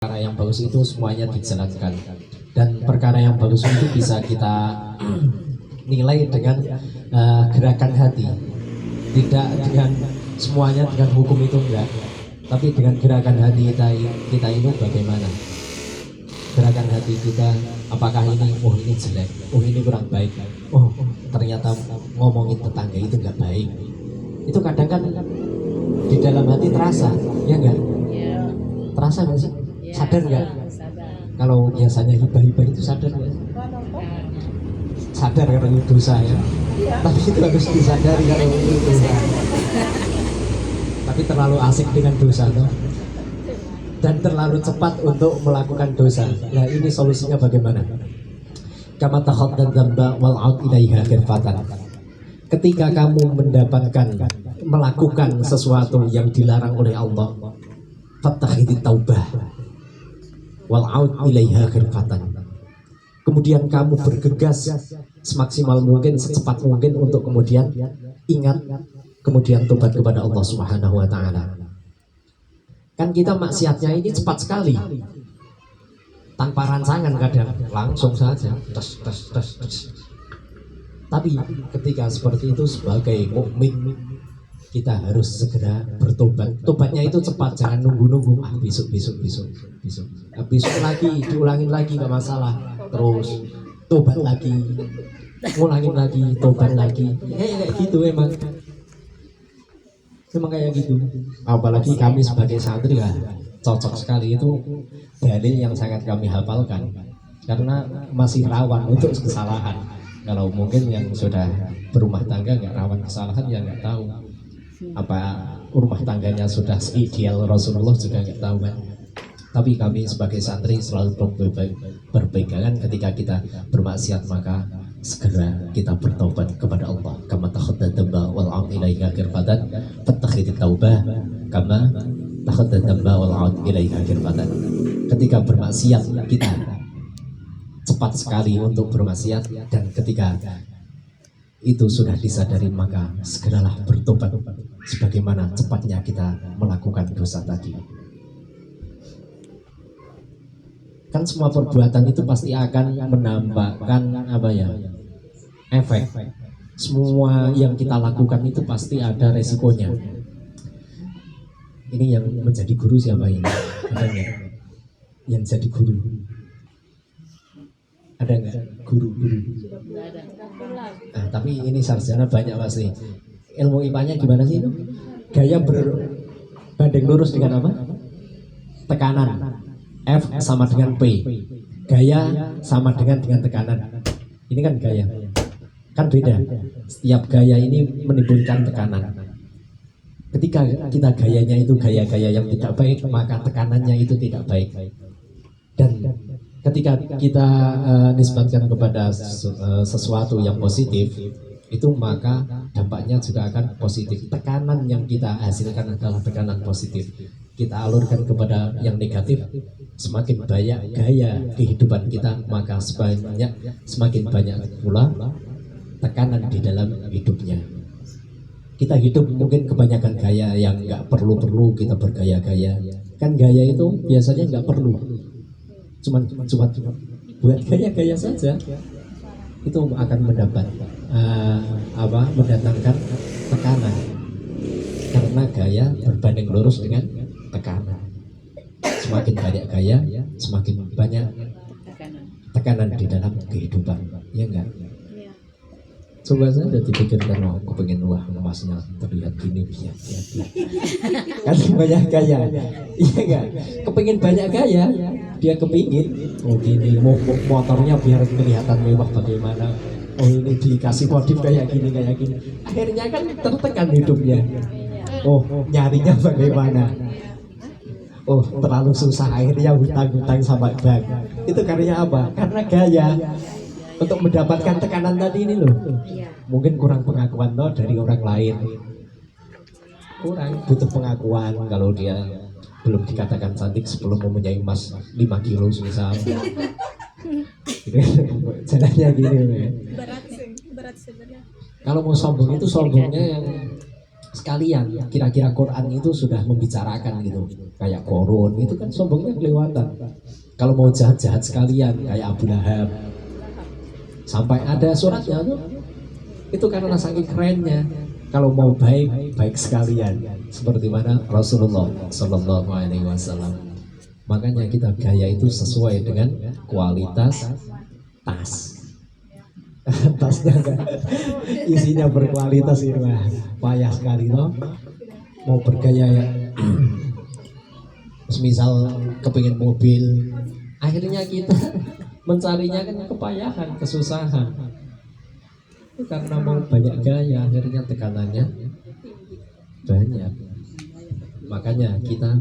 Perkara yang bagus itu semuanya dijalankan, dan perkara yang bagus itu bisa kita nilai dengan gerakan hati, tidak dengan semuanya dengan hukum itu enggak, tapi dengan gerakan hati kita ini bagaimana gerakan hati kita, apakah ini ini jelek, ini kurang baik, ternyata ngomongin tetangga itu enggak baik, itu kadang kan di dalam hati terasa, ya enggak? Terasa enggak sih? Sadar nggak? Kalau biasanya hibah-hibah itu sadar nggak? Sadar karena itu dosa ya. Tapi itu harus disadari kalau itu dosa. Tapi terlalu asik dengan dosa tuh. Dan terlalu cepat untuk melakukan dosa. Nah ini solusinya bagaimana? Kama takhaddan dzamba wal 'aud ilaiha khirfatan. Ketika kamu melakukan sesuatu yang dilarang oleh Allah, fattakhidit taubah wal 'aud ilaiha khirfatan. Kemudian kamu bergegas semaksimal mungkin, secepat mungkin untuk kemudian ingat, kemudian tobat kepada Allah Subhanahu wa taala. Kan kita maksiatnya ini cepat sekali. Tanpa rancangan kadang langsung saja tes. Tapi ketika seperti itu sebagai mukmin kita harus segera bertobat. Tobatnya itu cepat, jangan nunggu-nunggu. Besok. Besok lagi, diulangin lagi, nggak masalah. Terus tobat lagi, ngulangin lagi, tobat lagi. Kayak gitu emang kayak gitu. Apalagi kami sebagai santri ya cocok sekali, itu dalil yang sangat kami hafalkan. Karena masih rawan untuk kesalahan. Kalau mungkin yang sudah berumah tangga nggak rawan kesalahan, ya nggak tahu. Apa rumah tangganya sudah seideal Rasulullah juga nggak tahu kan. Tapi kami sebagai santri selalu berpegangan ketika kita bermaksiat maka segera kita bertobat kepada Allah. Kama takhaddan dzamba wal 'aud ilaiha khirfatan fattakhidit taubah kama takhaddan dzamba wal 'aud ilaiha khirfatan. Ketika bermaksiat kita cepat sekali untuk bermaksiat, dan ketika itu sudah disadari maka segeralah bertobat sebagaimana cepatnya kita melakukan dosa tadi. Kan semua perbuatan itu pasti akan menambahkan efek. Semua yang kita lakukan itu pasti ada resikonya. Ini yang menjadi guru siapa ini? Ada nggak yang jadi guru? Ada nggak guru? Nah, tapi ini sarjana banyak pasti. Ilmu IPA-nya gimana sih itu? Gaya berbanding lurus dengan apa? Tekanan. F sama dengan P. Gaya sama dengan tekanan. Ini kan gaya. Kan beda. Setiap gaya ini menimbulkan tekanan. Ketika kita gayanya itu gaya-gaya yang tidak baik, maka tekanannya itu tidak baik. Dan ketika kita nisbatkan kepada sesuatu yang positif, itu maka dampaknya juga akan positif. Tekanan yang kita hasilkan adalah tekanan positif. Kita alurkan kepada yang negatif, semakin banyak gaya kehidupan kita, maka semakin banyak pula tekanan di dalam hidupnya. Kita hidup mungkin kebanyakan gaya yang nggak perlu kita bergaya-gaya. Kan gaya itu biasanya nggak perlu. Cuma buat gaya-gaya saja, itu akan mendatangkan tekanan, karena gaya berbanding lurus dengan tekanan. Semakin banyak gaya, semakin banyak tekanan di dalam kehidupan, ya enggak? Coba saja dipikirkan, aku pengen emasnya terlihat gini, ya. Kan banyak gaya, iya enggak? Kepengin banyak gaya, dia kepingin, gini, motornya biar kelihatan mewah bagaimana. Ini dikasih modif kayak gini. Akhirnya kan tertekan hidupnya. Nyarinya bagaimana? Terlalu susah, akhirnya hutang sama bank. Itu karena apa? Karena gaya. Untuk mendapatkan tekanan tadi ini loh, mungkin kurang pengakuan dari orang lain, kurang butuh pengakuan. Kalau dia belum dikatakan cantik sebelum mempunyai emas 5 kilo misal, jalannya gini. Berat sebenarnya. Kalau mau sombong itu sombongnya yang sekalian. Kira-kira Quran itu sudah membicarakan gitu, kayak Korun itu kan sombongnya kelewatan. Kalau mau jahat-jahat sekalian kayak Abu Lahab, sampai ada suratnya tuh, itu karena saking kerennya. Kalau mau baik, baik sekalian, seperti mana Rasulullah Shallallahu Alaihi Wasallam. Makanya kita gaya itu sesuai dengan kualitas tas. Tasnya kan isinya berkualitas ini mah payah sekali loh. Mau bergaya ya, misal kepingin mobil, akhirnya kita mencarinya kan kepayahan, kesusahan. Karena mau banyak gaya, akhirnya tekanannya banyak. Makanya kita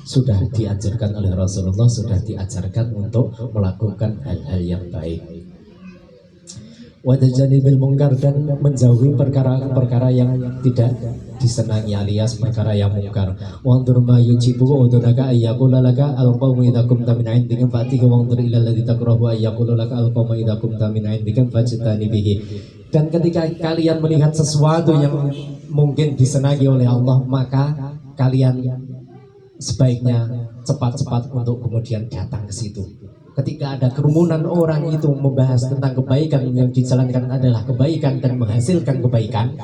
sudah diajarkan oleh Rasulullah, sudah diajarkan untuk melakukan hal-hal yang baik. Wajanibil mungkar, dan menjauhi perkara-perkara yang tidak disenangi alias perkara yang mungkar. Wandur ma yujibu udunaka ayyaqula laka alqawmu idza kunta min 'indika fa'tika wandur ila alladhi takrahu ayyaqula laka alqawmu idza kunta min 'indika fajtani bihi. Dan ketika kalian melihat sesuatu yang mungkin disenangi oleh Allah, maka kalian sebaiknya cepat-cepat untuk kemudian datang ke situ. Ketika ada kerumunan orang itu membahas tentang kebaikan, yang dijalankan adalah kebaikan dan menghasilkan kebaikan,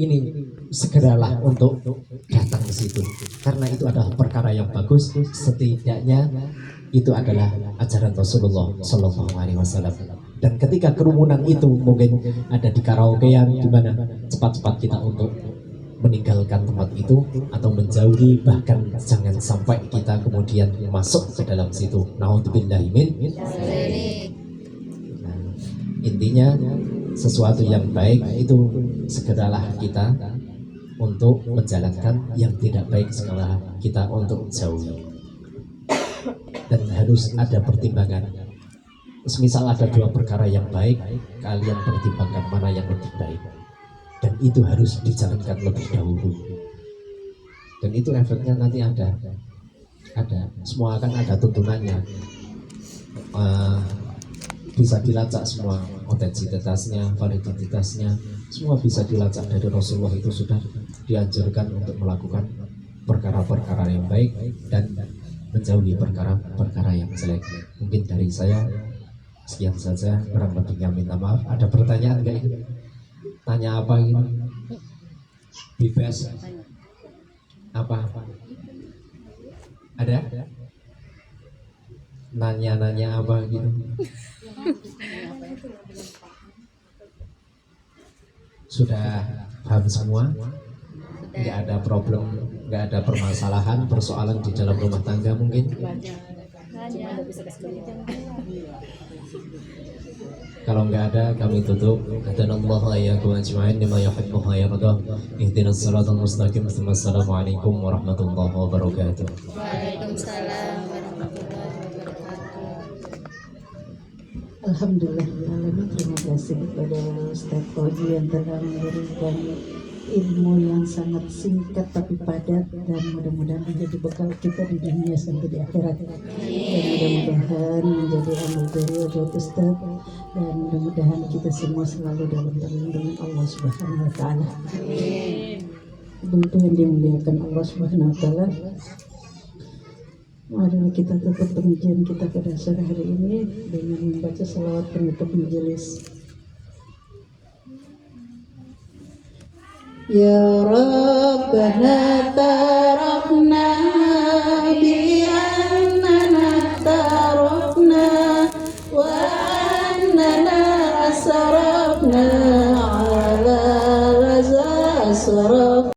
ini segeralah untuk datang ke situ, karena itu adalah perkara yang bagus. Setidaknya itu adalah ajaran Rasulullah Shallallahu Alaihi Wasallam. Dan ketika kerumunan itu mungkin ada di karaokean, di mana cepat-cepat kita untuk meninggalkan tempat itu atau menjauhi, bahkan jangan sampai kita kemudian masuk ke dalam situ. Naudzubillahi min. Nah, intinya sesuatu yang baik itu segeralah kita untuk menjalankan, yang tidak baik segeralah kita untuk jauhi. Dan harus ada pertimbangan. Misal ada dua perkara yang baik, kalian pertimbangkan mana yang lebih baik, dan itu harus dijalankan lebih dahulu. Dan itu efeknya nanti ada semua akan ada tuntunannya. Bisa dilacak semua, otentitasnya, validitasnya, semua bisa dilacak dari Rasulullah. Itu sudah dianjurkan untuk melakukan perkara-perkara yang baik dan menjauhi perkara-perkara yang jelek. Mungkin dari saya sekian saja, kurang lebihnya minta maaf. Ada pertanyaan nggak ini? Tanya apa gitu? Bebas. Apa? Ada? Nanya-nanya apa gitu? Sudah paham semua? Nggak ada problem, nggak ada permasalahan, persoalan di dalam rumah tangga mungkin? Kalau nggak ada, kami tutup. Hadanallahu iyyakum ajma'in lima yuhibbu wa yarda. Ihdinas siratal mustaqim. Assalamualaikum warahmatullahi wabarakatuh. Waalaikumsalam warahmatullahi wabarakatuh. Alhamdulillah, terima kasih kepada Ustaz Fauzi yang telah memberikan ilmu yang sangat singkat tapi padat, dan mudah-mudahan menjadi bekal kita di dunia sampai di akhirat. Dan mudah-mudahan menjadi amal jariah buat Ustaz, dan mudah-mudahan kita semua selalu dalam perlindungan Allah Subhanahu wa taala. Ibu yang dimuliakan Allah Subhanahu wa taala, marilah kita tutup pengajian kita pada sore hari ini dengan membaca salawat penutup majelis. Ya Rabbana tarafna bi annana tarafna wa annana asrafna